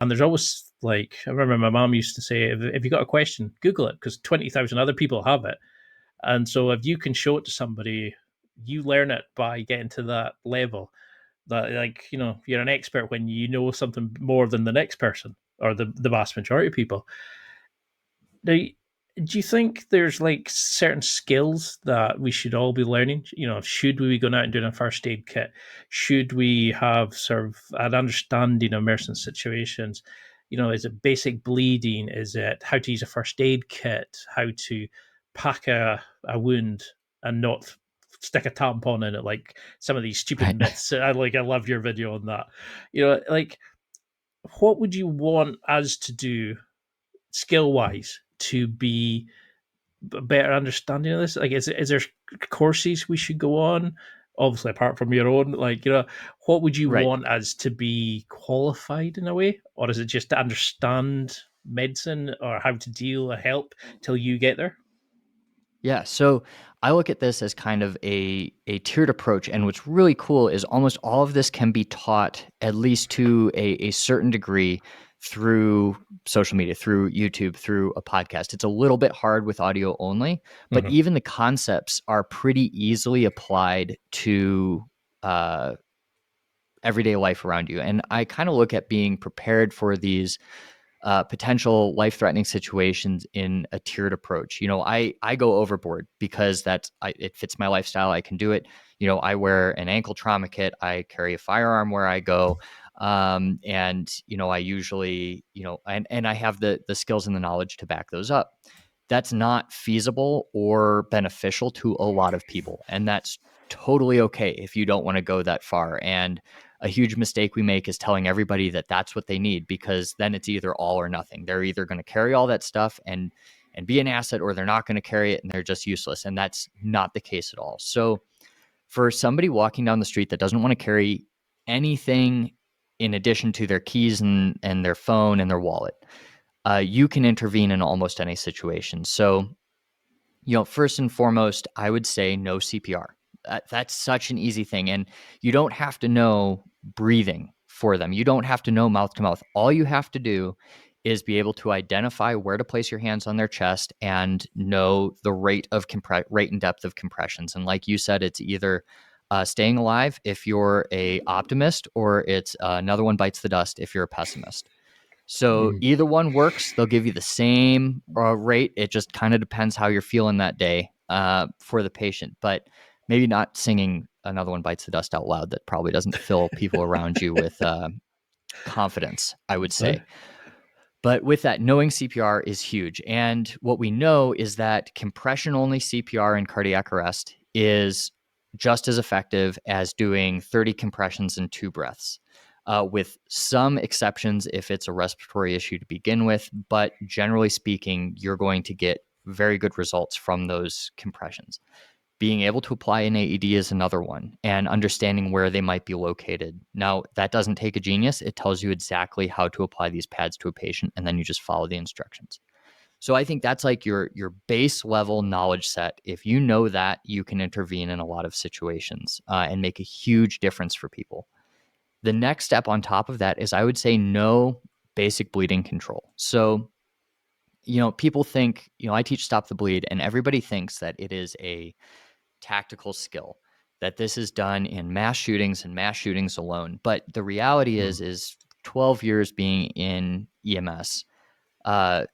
And there's always like, I remember my mom used to say, if you got a question, Google it because 20,000 other people have it. And so if you can show it to somebody, you learn it by getting to that level that, like, you're an expert when you know something more than the next person or the vast majority of people. Now, do you think there's like certain skills that we should all be learning? Should we be going out and doing a first aid kit? Should we have sort of an understanding of emergency situations? Is it basic bleeding? Is it how to use a first aid kit? How to pack a wound and not stick a tampon in it, like some of these stupid Right. myths. I love your video on that. Like, what would you want us to do skill wise to be a better understanding of this? Like, is there courses we should go on? Obviously, apart from your own, like, what would you Right. want us to be qualified in a way, or is it just to understand medicine or how to deal or help till you get there? Yeah, so I look at this as kind of a tiered approach, and what's really cool is almost all of this can be taught at least to a certain degree through social media, through YouTube, through a podcast. It's a little bit hard with audio only, but Mm-hmm. even the concepts are pretty easily applied to uh, everyday life around you. And I kind of look at being prepared for these potential life-threatening situations in a tiered approach. I go overboard because it fits my lifestyle. I can do it. I wear an ankle trauma kit. I carry a firearm where I go, and I usually, and I have the skills and the knowledge to back those up. That's not feasible or beneficial to a lot of people, and that's totally okay if you don't want to go that far. And a huge mistake we make is telling everybody that that's what they need, because then it's either all or nothing. They're either going to carry all that stuff and be an asset, or they're not going to carry it and they're just useless. And that's not the case at all. So for somebody walking down the street that doesn't want to carry anything in addition to their keys and their phone and their wallet, you can intervene in almost any situation. So, first and foremost, I would say no CPR. That's such an easy thing. And you don't have to know breathing for them. You don't have to know mouth to mouth. All you have to do is be able to identify where to place your hands on their chest and know the rate and depth of compressions. And like you said, it's either staying alive if you're a optimist, or it's another one bites the dust if you're a pessimist. So Mm-hmm. either one works. They'll give you the same rate. It just kind of depends how you're feeling that day for the patient. But maybe not singing "Another One Bites the Dust" out loud. That probably doesn't fill people around you with confidence, I would say. But with that, knowing CPR is huge. And what we know is that compression-only CPR in cardiac arrest is just as effective as doing 30 compressions in 2 breaths, with some exceptions if it's a respiratory issue to begin with. But generally speaking, you're going to get very good results from those compressions. Being able to apply an AED is another one, and understanding where they might be located. Now, that doesn't take a genius. It tells you exactly how to apply these pads to a patient, and then you just follow the instructions. So I think that's like your base level knowledge set. If you know that, you can intervene in a lot of situations and make a huge difference for people. The next step on top of that is, I would say, know basic bleeding control. So, people think, I teach Stop the Bleed, and everybody thinks that it is a tactical skill, that this is done in mass shootings and mass shootings alone. But the reality is 12 years being in EMS, I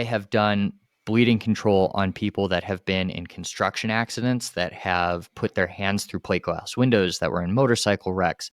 have done bleeding control on people that have been in construction accidents, that have put their hands through plate glass windows, that were in motorcycle wrecks,